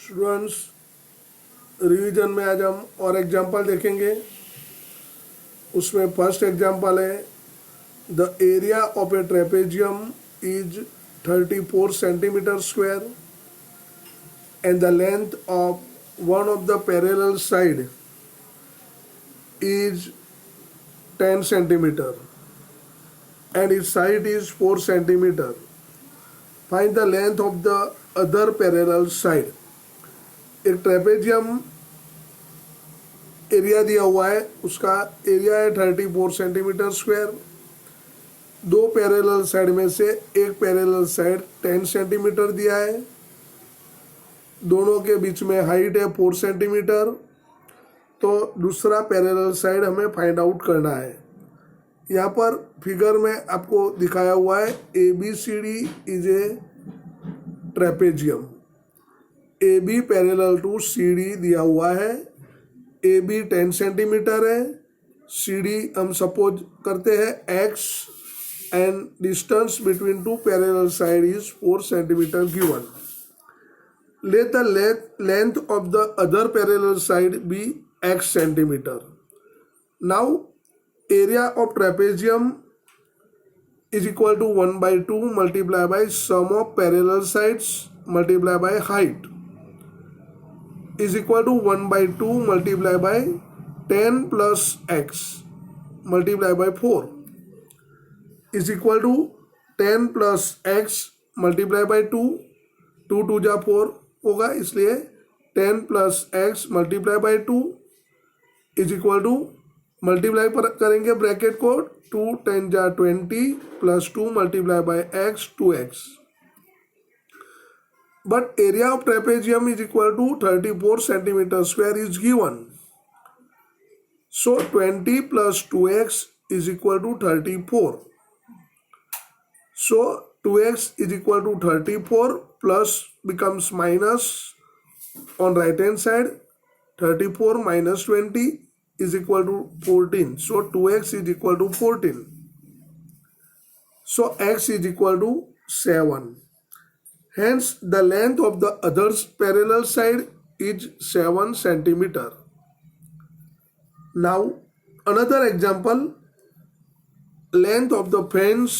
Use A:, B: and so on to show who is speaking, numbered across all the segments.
A: Students, revision में आज हम और एग्जाम्पल देखेंगे। उसमें फर्स्ट एग्जाम्पल है the area of A trapezium is 34 centimetre square and the length of one of the parallel side is 10 centimeter and its side is 4 centimeter. Find the length of the other parallel side. एक trapezium area दिया हुआ है, उसका area है 34 centimetre square. दो parallel side में से एक पैरेलल साइड 10 सेंटीमीटर दिया है, दोनों के बीच में हाइट है 4 सेंटीमीटर। तो दूसरा पैरेलल साइड हमें फाइंड आउट करना है। यहाँ पर फिगर में आपको दिखाया हुआ है A B C D is a trapezium. A B parallel to C D दिया हुआ है। ए बी 10 सेंटीमीटर है, सी डी हम सपोज करते हैं x and distance between two parallel side is 4 centimetre given. Let the length of the other parallel side be x centimeter. Now area of trapezium is equal to 1 by 2 multiplied by sum of parallel sides multiplied by height is equal to 1 by 2 multiplied by 10 plus x multiplied by 4 is equal to 10 plus x multiplied by 2 2 जा 4 होगा, इसलिए 10 plus x multiplied by 2 is equal to multiply पर करेंगे bracket को 2 10 जा 20 plus 2 multiply by x 2x। But area of trapezium is equal to 34 centimetre square is given. So 20 plus 2x is equal to 34। So 2x is equal to 34 plus becomes minus on right hand side 34 minus 20 is equal to 14. So 2x is equal to 14. So x is equal to 7. Hence the length of the other parallel side is 7 centimeter. Now another example, length of the fence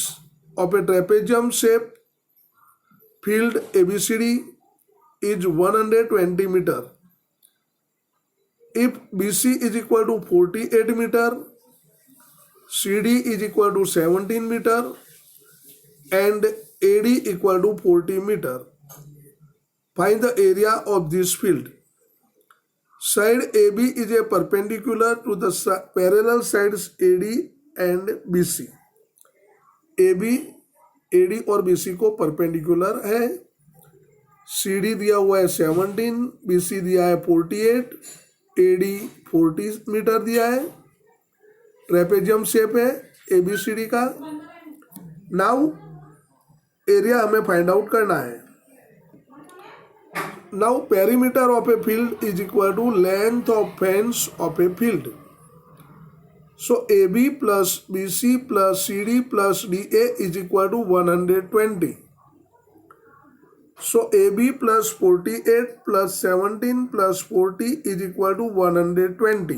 A: of a trapezium shape field ABCD is 120 meter. If BC is equal to 48 meter, CD is equal to 17 meter and AD equal to 40 meter. Find the area of this field. Side AB is a perpendicular to the parallel sides AD and BC. AB, AD और BC को perpendicular है। CD दिया हुआ है 17, BC दिया है 48, AD 40 metre दिया है। ट्रेपेजियम शेप है ABCD का। नाउ एरिया हमें फाइंड आउट करना है। Now perimeter of a field is equal to length of fence of a field. So AB plus BC plus CD plus DA is equal to 120. So AB plus 48 plus 17 plus 40 is equal to 120.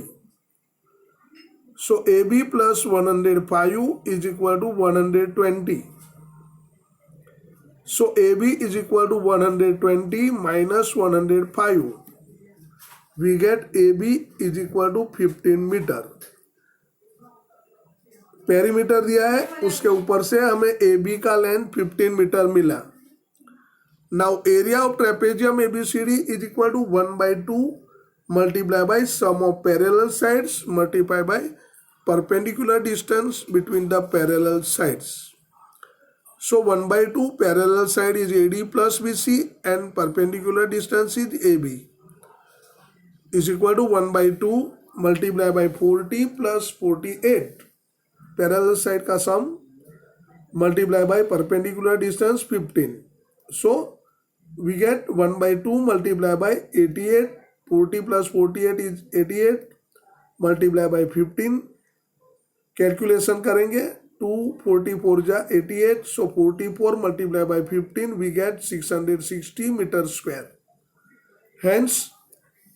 A: So AB plus 105 is equal to 120. So AB is equal to 120 minus 105. We get AB is equal to 15 meter. Perimeter दिया है, उसके ऊपर से हमें AB का length 15 metre मिला। Now area of trapezium ABCD is equal to 1 by 2 multiplied by sum of parallel sides multiplied by perpendicular distance between the parallel sides. So 1 by 2 parallel side is AD plus BC and perpendicular distance is AB is equal to 1 by 2 multiplied by 40 plus 48. Parallel side का sum multiplied by perpendicular distance 15. So we get 1 by 2 multiplied by 88, 40 plus 48 is 88 multiplied by 15. Calculation करेंगे 2 44 जा 88, so 44 multiplied by 15 we get 660 meter square. Hence,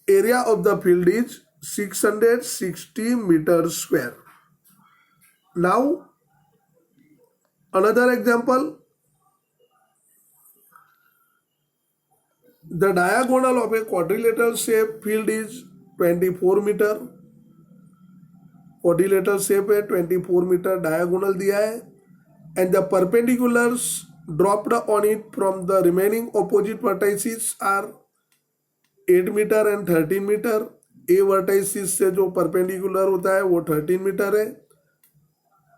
A: area of the field is 660 meters square. Now, another example, the diagonal of a quadrilateral shape field is 24 meter. Quadrilateral shape है, 24 metre diagonal दिया है, and the perpendiculars dropped on it from the remaining opposite vertices are 8 metre and 13 metre. A vertices से जो perpendicular होता है वो 13 metre है,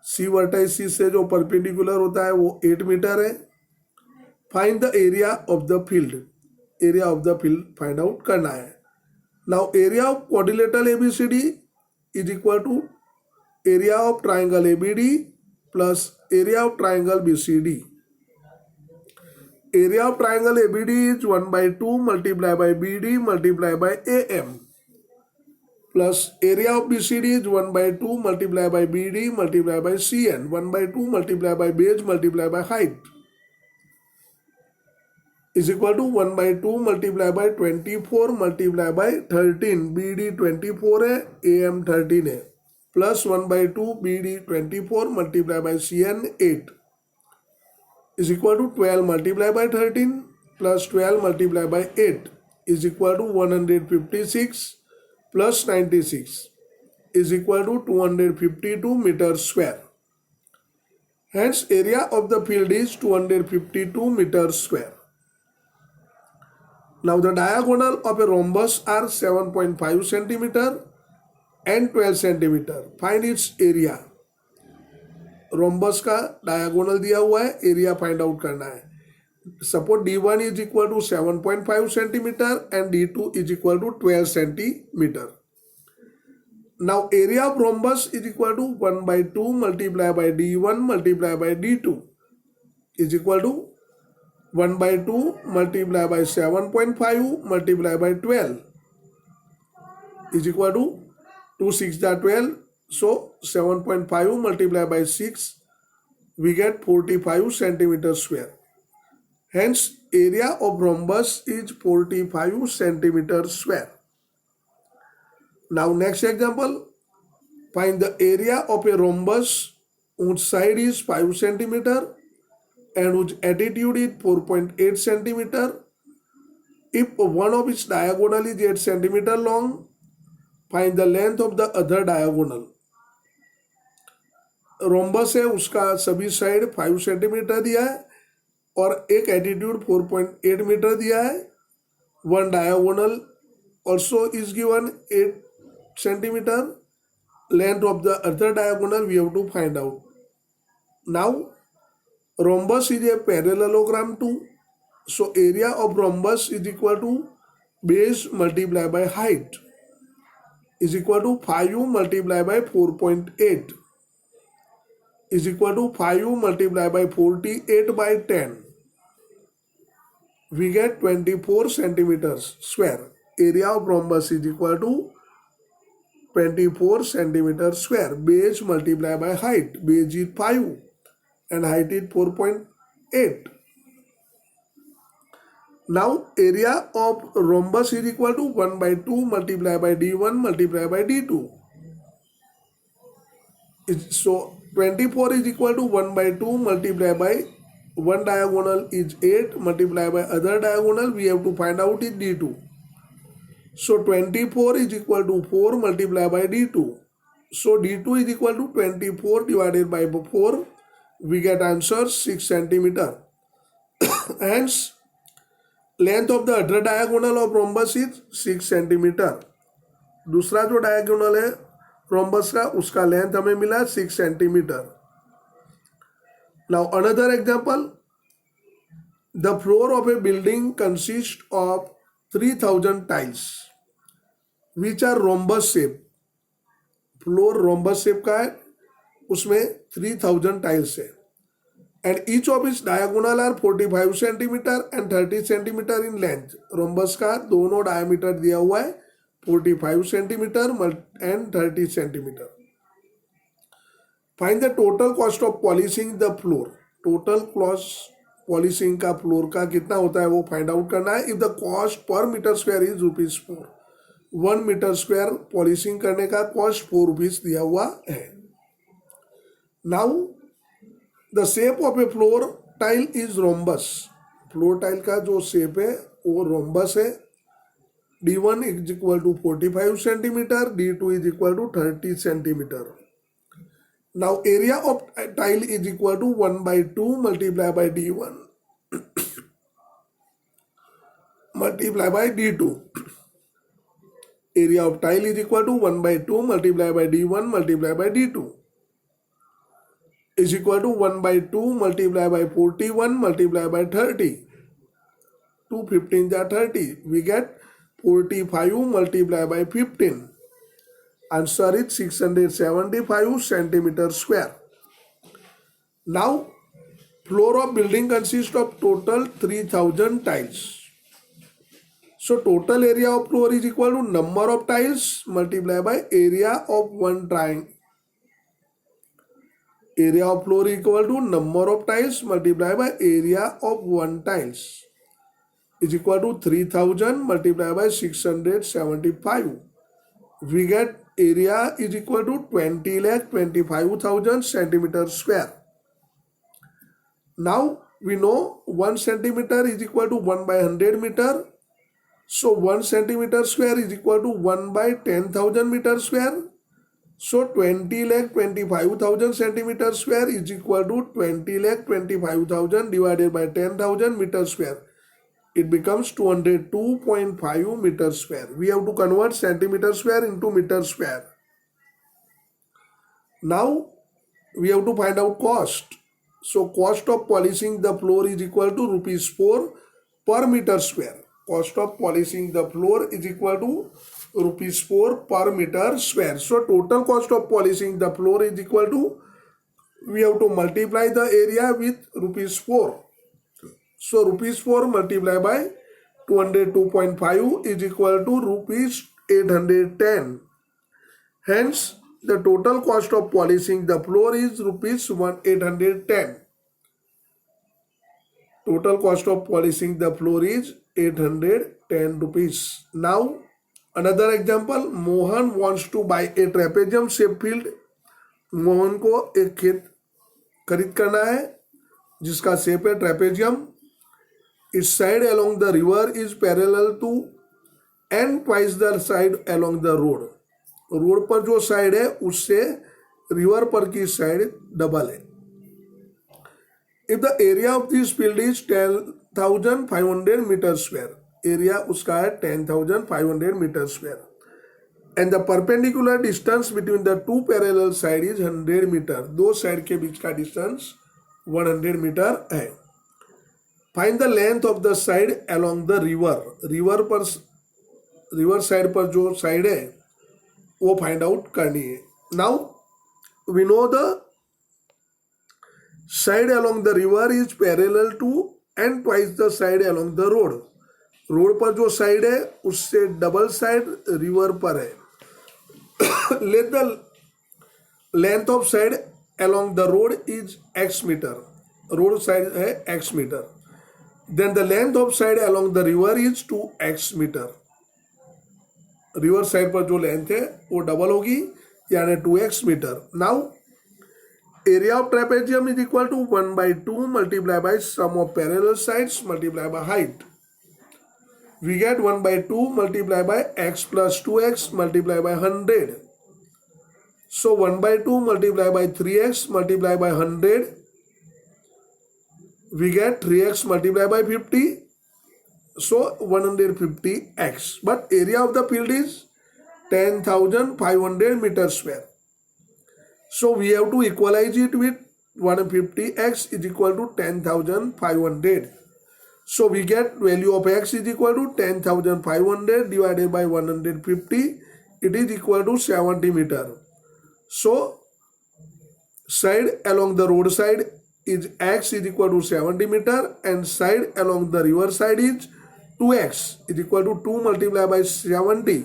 A: सी vertices से जो परपेंडिकुलर होता है वो 8 मीटर है. Find the area of the field. Area of the field find out करना है. Now area of quadrilateral ABCD is equal to area of triangle ABD plus area of triangle BCD. Area of triangle ABD is 1 by 2 multiplied by BD multiplied by AM plus area of BCD is 1 by 2 multiplied by BD multiplied by CN, 1 by 2 multiplied by base multiplied by height is equal to 1 by 2 multiplied by 24 multiplied by 13. BD 24 है, AM 13 है, plus 1 by 2 BD 24 multiplied by CN 8 is equal to 12 multiplied by 13 plus 12 multiplied by 8 is equal to 156 plus 96 is equal to 252 meters square. Hence, area of the field is 252 meters square. Now the diagonal of a rhombus are 7.5 centimeter and 12 centimeter. Find its area. Rhombus का diagonal दिया हुआ है, area find out करना है. Suppose D1 is equal to 7.5 centimeter and D2 is equal to 12 centimeter. Now area of rhombus is equal to 1 by 2 multiplied by D1 multiplied by D2 is equal to 1 by 2 multiplied by 7.5 multiplied by 12 is equal to 2 6 are 12. So 7.5 multiplied by 6, we get 45 centimeters square. Hence, area of rhombus is 45 centimeters square. Now next example, find the area of a rhombus whose side is 5 centimeter and whose altitude is 4.8 centimeter. If one of its diagonal is 8 centimeter long, find the length of the other diagonal. Rhombus है, उसका सभी side 5 centimetre दिया है और एक attitude 4.8 metre दिया है. One diagonal also is given 8 centimeter. Length of the other diagonal we have to find out. Now rhombus is a parallelogram too, so area of rhombus is equal to base multiplied by height is equal to 5 multiplied by 4.8 is equal to 5 multiplied by 48 by 10. We get 24 centimeters square. Area of rhombus is equal to 24 centimeters square. Base multiplied by height. Base is 5 and height is 4.8. Now area of rhombus is equal to 1 by 2 multiplied by D1 multiplied by D2. So 24 is equal to 1 by 2 multiplied by one diagonal is 8 multiplied by other diagonal we have to find out is D2. So 24 is equal to 4 multiplied by D2. So D2 is equal to 24 divided by 4. We get answer 6 centimeter. Hence length of the other diagonal of rhombus is 6 centimeter. दूसरा जो diagonal है rhombus का उसका length हमें मिला 6 centimeter. Now another example, the floor of a building consists of 3000 tiles which are rhombus shape. Floor rhombus shape का है, उसमें 3000 tiles है and each of its diagonal are 45 centimeter and 30 centimeter in length. Rhombus का दोनों diameter दिया हुआ है 45 centimeter and 30 centimeter. Find the total cost of polishing the floor. Total polishing का फ्लोर का कितना होता है वो फाइंड आउट करना है। If the cost per metre square is ₹4, 1 metre square polishing करने का कॉस्ट ₹4 दिया हुआ है। Now the shape of a floor tile is rhombus, floor tile का जो शेप है वो रोम्बस है। D1 is equal to 45 centimetre, D2 is equal to 30 centimetre. Now area of tile is equal to 1/2 multiply by D1 multiply by D2। Area of tile is equal to 1/2 multiply by D1 multiply by D2 is equal to 1/2 multiplied by 41 multiplied by 30. 2 15 are 30. We get 45 multiplied by 15. Answer is 675 centimeter square. Now, floor of building consists of total 3000 tiles. So, total area of floor is equal to number of tiles multiplied by area of one triangle. Area of floor equal to number of tiles multiplied by area of one tiles is equal to 3000 multiplied by 675. We get area is equal to 20,25,000 centimeter square. Now we know 1 centimeter is equal to 1/100 meter. So 1 centimeter square is equal to 1/10,000 meter square. So 20,25,000 centimeter square is equal to 20,25,000 divided by 10,000 meter square. It becomes 202.5 meter square. We have to convert centimeter square into meter square. Now we have to find out cost. So cost of polishing the floor is equal to ₹4 per meter square. Cost of polishing the floor is equal to ₹4 per meter square. So total cost of polishing the floor is equal to, we have to multiply the area with ₹4. So ₹4 multiplied by 202.5 is equal to ₹810. Hence the total cost of polishing the floor is ₹810. Total cost of polishing the floor is ₹810. Now another example, Mohan wants to buy a trapezium shape field. Mohan को एक खेत खरीद करना है जिसका shape है trapezium. इस side along the river is parallel to and twice the side along the road. Road पर जो साइड है उससे रिवर पर की साइड डबल है। If the area of this field is 10,500 metre square, area उसका है 10,500 metre square and the perpendicular distance between the two parallel side is 100 metre. दो साइड के बीच का डिस्टेंस 100 मीटर है। Find the length of the side along the river. River side पर जो side है वो फाइंड आउट करनी है। Now we know the side along the river is parallel to and twice the side along the road. Road पर जो side है उससे डबल साइड रिवर पर है। Let the length of side along the road is x metre, road side है x metre, then the length of side along the river is 2x metre. River side पर जो length है वो double होगी यानी 2x metre. Now area of trapezium is equal to 1/2 multiply by sum of parallel sides multiply by height. We get 1/2 multiplied by x plus 2x multiplied by 100. So 1/2 multiplied by 3x multiplied by 100. We get 3x multiplied by 50. So 150x. But area of the field is 10,500 meter square. So we have to equalize it with 150x is equal to 10,500. So we get value of x is equal to 10,500 divided by 150. It is equal to 70 meter. So side along the road side is x is equal to 70 meter and side along the river side is 2x is equal to 2 multiplied by 70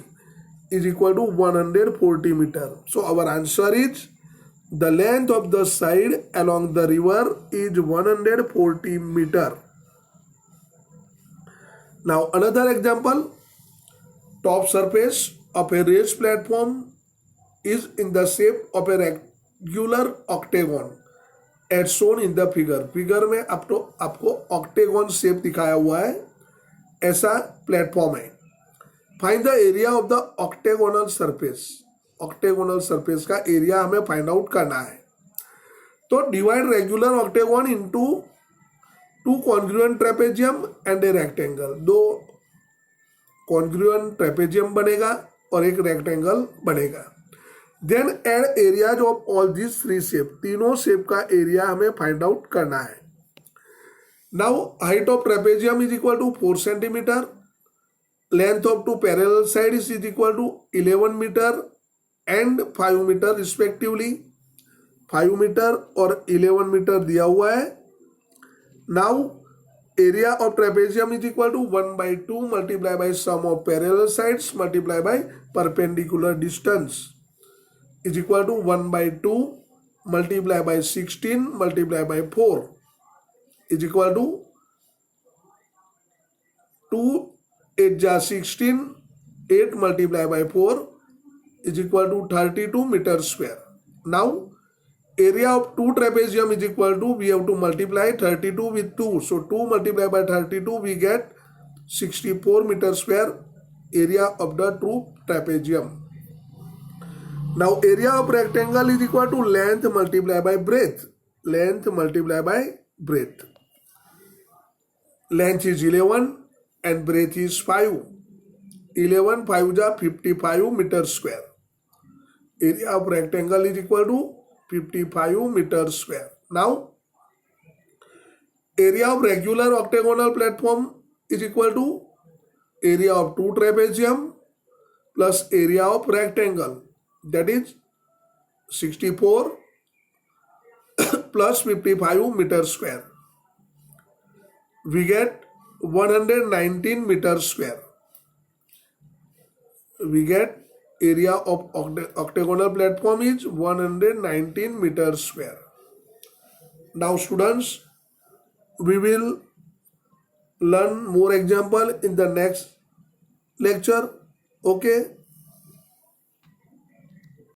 A: is equal to 140 meter. So our answer is The length of the side along the river is 140 meter. Now another example, top surface of a raised platform is in the shape of a regular octagon as shown in the figure. Figure में आपको octagon shape दिखाया हुआ है, ऐसा platform है. Find the area of the octagonal surface. Octagonal surface का area हमें find out करना है. तो divide regular octagon into two congruent trapezium and a rectangle. दो कॉन्ग्रुएंट ट्रेपेजियम बनेगा और एक रेक्टेंगल बनेगा. Then add areas of all this three shape. तीनों शेप का एरिया हमें फाइंड आउट करना है. Now height of trapezium is equal to 4 centimetre. Length of two parallel side is equal to 11 metre and 5 metre respectively. 5 metre और 11 metre दिया हुआ है. Now area of trapezium is equal to 1/2 multiply by sum of parallel sides multiply by perpendicular distance is equal to 1/2 multiply by 16 multiply by 4 is equal to 2 8 जा 16, 8 multiply by 4 is equal to 32 meter square. Now area of two trapezium is equal to, we have to multiply 32 with 2. So 2 multiplied by 32 we get 64 meter square area of the true trapezium. Now area of rectangle is equal to length multiplied by breadth. Length multiplied by breadth. Length is 11 and breadth is 5. 11 5 जा 55 meter square. Area of rectangle is equal to 55 meter square. Now area of regular octagonal platform is equal to area of two trapezium plus area of rectangle, that is 64 plus 55 meter square. We get 119 meter square. We get area of octagonal platform is 119 meter square. Now students, we will learn more example in the next lecture. Okay.